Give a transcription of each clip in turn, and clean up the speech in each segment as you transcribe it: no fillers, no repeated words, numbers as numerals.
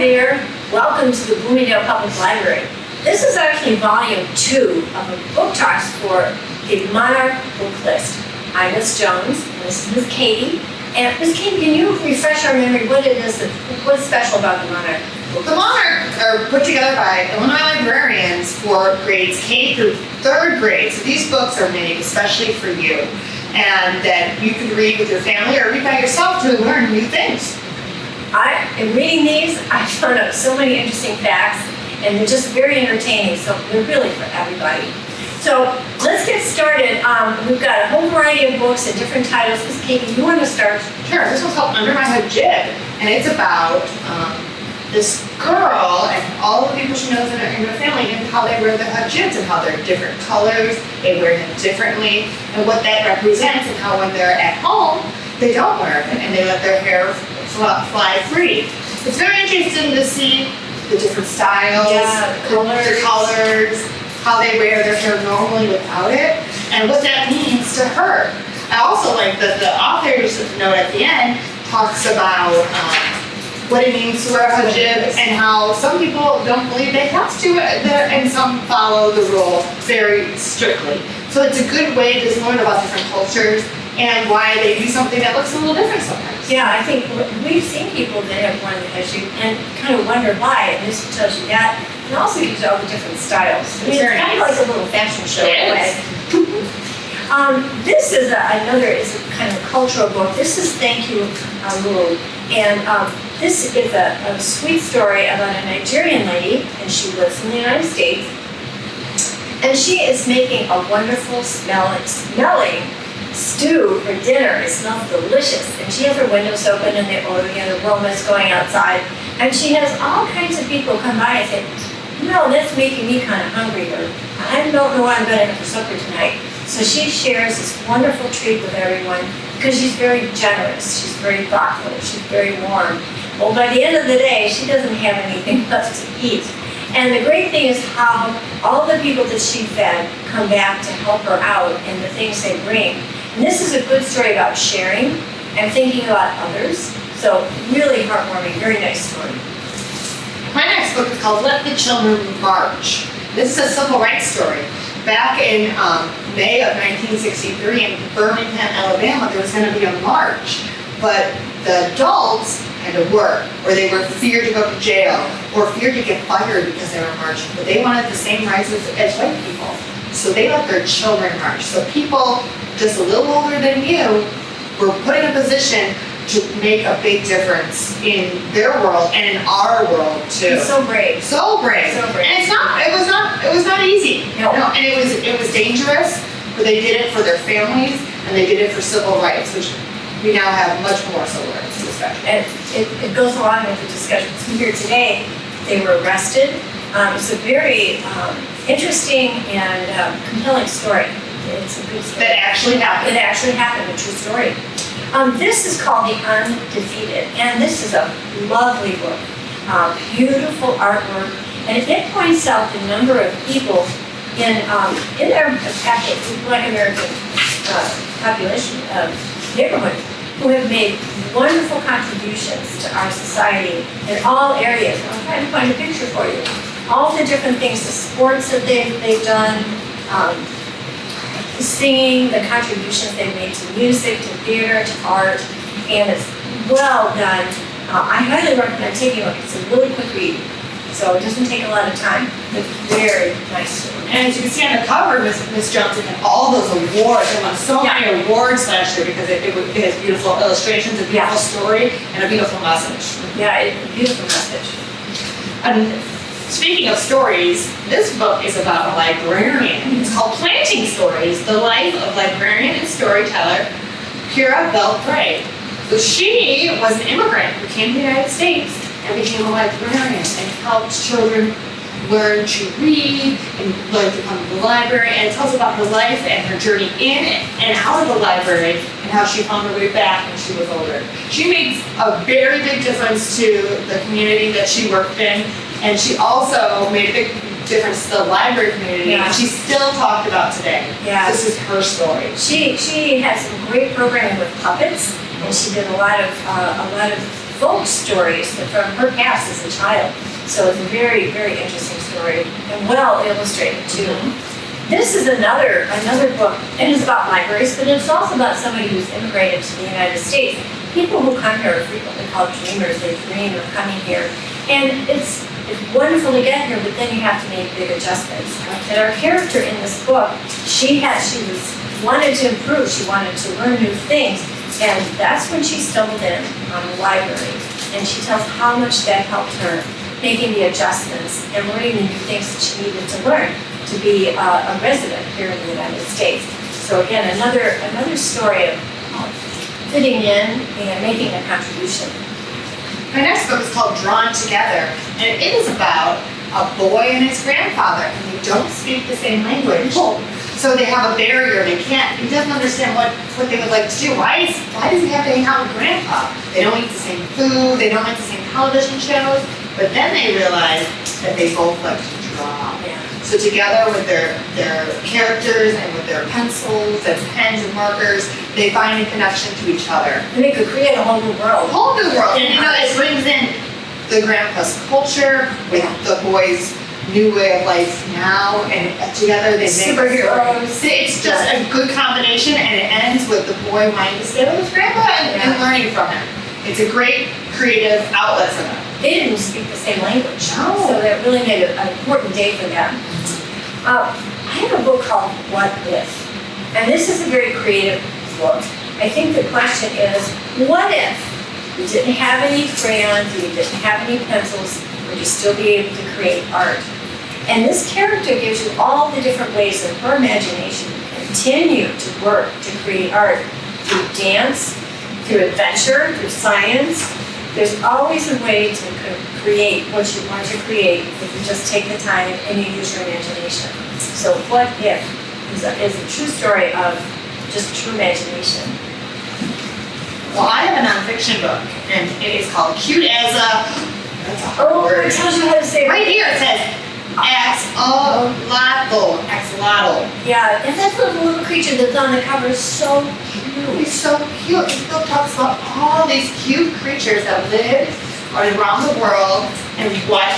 there. Welcome to the Bloomingdale Public Library. This is actually volume 2 of the book talks for the Monarch Book List. I'm Miss Jones, and this is Miss Katie. And Miss Katie, can you refresh our memory what it is, what's special about the Monarch? The Monarch are put together by Illinois librarians for grades K through 3rd grade. So these books are made especially for you, and that you can read with your family or read by yourself to learn new things. In reading these, I found out so many interesting facts, and they're just very entertaining, so they're really for everybody. So let's get started. We've got a whole variety of books and different titles. Miss Katie, you want to start? Sure, this one's called Under My Hood Jib, and it's about this girl and all the people she knows in her family and how they wear the hood jibs and how they're different colors, they wear them differently, and what that represents, and how when they're at home, they don't wear them and they let their hair fly free. It's very interesting to see the different styles, the colors, how they wear their hair normally without it, and what that means to her. I also like that the author's note at the end talks about what it means to wear a hood jib and how some people don't believe they have to, and some follow the rule very strictly. So it's a good way to learn about different cultures and why they do something that looks a little different sometimes. Yeah, I think we've seen people that have worn the hood jib and kind of wonder why, and this tells you that, and also gives you all the different styles. I mean, it's kind of like a little fashion show. This is another kind of cultural book. This is Thank You, Lulu, and this is a sweet story about a Nigerian lady, and she lives in the United States, and she is making a wonderful smelling stew for dinner. It smells delicious, and she has her windows open and the aromas going outside, and she has all kinds of people come by and say, that's making me kind of hungry, or I don't know what I'm going to have for supper tonight. So she shares this wonderful treat with everyone because she's very generous, she's very thoughtful, she's very warm. Well, by the end of the day, she doesn't have anything left to eat. And the great thing is how all the people that she fed come back to help her out in the things they bring. And this is a good story about sharing and thinking about others. So really heartwarming, very nice story. My next book is called Let the Children March. This is a civil rights story. Back in May of 1963 in Birmingham, Alabama, there was going to be a march, but the adults had to work, or they were feared to go to jail, or feared to get fired because they were marching, but they wanted the same rights as white people. So they let their children march. So people just a little older than you were put in a position to make a big difference in their world and in our world too. It's so brave. So brave. So brave. And it was not easy. No. And it was dangerous, but they did it for their families and they did it for civil rights, which we now have much more civil rights in this country. And it goes along with the discussions here today. They were arrested. It's a very interesting and compelling story. It's a good story. That actually happened. It actually happened, a true story. This is called The Undefeated, and this is a lovely book. Beautiful artwork, and it points out the number of people in their Black American population neighborhood who have made wonderful contributions to our society in all areas. I'm trying to find a picture for you. All the different things, the sports that they've done, singing, the contributions they've made to music, to theater, to art, and it's well done. I highly recommend taking a look. It's a really quick read, so it doesn't take a lot of time. It's very nice. And as you can see on the cover, Miss Johnson had all those awards. It won so many awards last year because it has beautiful illustrations, a beautiful story, and a beautiful message. Yeah, a beautiful message. And speaking of stories, this book is about a librarian. It's called Planting Stories, the life of librarian and storyteller Pura Belpré. So she was an immigrant who came to the United States and became a librarian and helped children learn to read and learn to come to the library. And it tells about her life and her journey in and out of the library and how she found her way back when she was older. She made a very big difference to the community that she worked in. And she also made a big difference to the library community, and she's still talked about today. Yeah. This is her story. She had some great programming with puppets, and she did a lot of folk stories from her past as a child. So it's a very, very interesting story and well illustrated too. This is another book, and it's about libraries, but it's also about somebody who's immigrated to the United States. People who come here are frequently called dreamers. They dream of coming here. And it's wonderful to get here, but then you have to make big adjustments. And our character in this book, wanted to improve. She wanted to learn new things. And that's when she stumbled in on the library. And she tells how much that helped her making the adjustments and learning the new things that she needed to learn to be a resident here in the United States. So again, another story of fitting in and making a contribution. My next book is called Drawn Together, and it is about a boy and his grandfather, and they don't speak the same language. So they have a barrier. He doesn't understand what they would like to do. Why does he have to hang out with grandpa? They don't eat the same food, they don't like the same television shows, but then they realize that they both like to draw. Yeah. So together with their characters and with their pencils and pens and markers, they find a connection to each other. And they could create a whole new world. A whole new world. And it brings in the grandpa's culture with the boys' new way of life now, and together they make superheroes. It's just a good combination, and it ends with the boy wanting to stay with his grandpa and learning from him. It's a great creative outlet for them. They didn't speak the same language, No. so that really made it an important day for them. I have a book called What If? And this is a very creative book. I think the question is, what if you didn't have any crayons, you didn't have any pencils, would you still be able to create art? And this character gives you all the different ways that her imagination can continue to work to create art through dance, through adventure, through science. There's always a way to create what you want to create if you just take the time and you use your imagination. So What If is a true story of just true imagination. Well, I have a nonfiction book, and it is called Cute as a... That's a hard Oh, word. it tells you how to say it. Right here it says axolotl. Yeah, and that's the little creature that's on the cover is so cute. He's so cute. This book talks about all these cute creatures that live around the world and why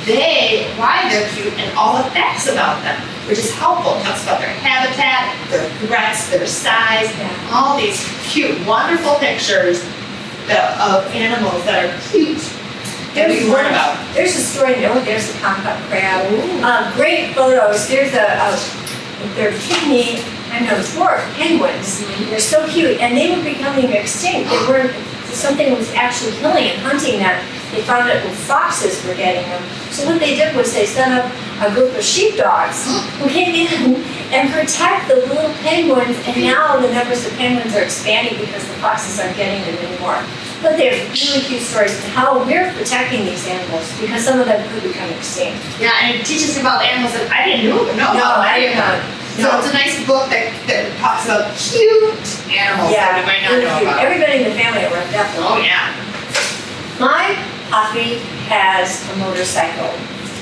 they're cute and all the facts about them, which is helpful. It talks about their habitat, their threats, their size, all these cute, wonderful pictures of animals that are cute. There's a story there. There's a compound crab. Great photos. There's they're pygmy, dwarf penguins. They're so cute, and they were becoming extinct. They weren't. Something was actually killing and hunting them. They found out foxes were getting them. So what they did was they set up a group of sheepdogs who came in and protect the little penguins. And now the numbers of penguins are expanding because the foxes aren't getting them anymore. But they're really cute stories of how we're protecting these animals because some of them could become extinct. Yeah, and it teaches you about animals that I didn't know about. I didn't know. So it's a nice book that talks about cute animals that we might not know about. Everybody in the family will love that Oh book. yeah. My puppy has a motorcycle.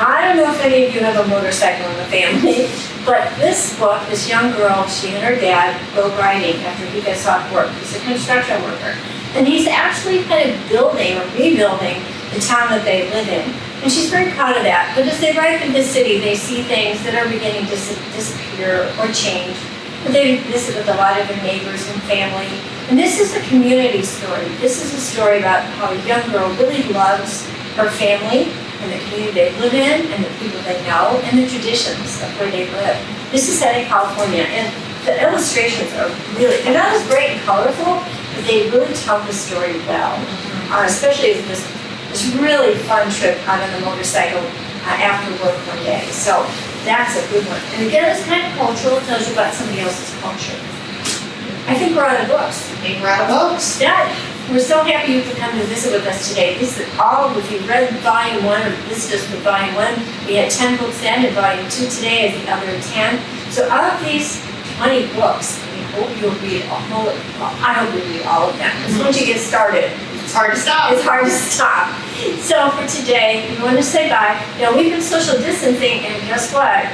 I don't know if any of you have a motorcycle in the family, but this book, this young girl, she and her dad go riding after he gets off work. He's a construction worker. And he's actually kind of building or rebuilding the town that they live in. And she's very proud of that. But as they ride through the city, they see things that are beginning to disappear or change. But they visit with a lot of their neighbors and family. And this is a community story. This is a story about how a young girl really loves her family and the community they live in and the people they know and the traditions of where they live. This is set in California. And the illustrations are really, they're not as bright and colorful, but they really tell the story well. Especially with this really fun trip out on the motorcycle after work one day. So that's a good one. And again, it's kind of cultural. It tells you about somebody else's culture. I think we're out of books. Yeah, we're so happy you could come and visit with us today. This is all, if you read Volume 1 or visited us with Volume 1, we had 10 books then, and Volume 2 today is the other 10. So out of these 20 books, we hope you'll read I hope you'll read all of them. Because once you get started, It's hard to stop. It's hard to stop. So for today, we want to say bye. Now we've been social distancing, and guess what?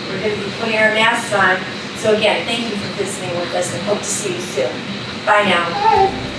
We're going to be putting our masks on. So again, thank you for visiting with us, and hope to see you soon. Bye now. Bye.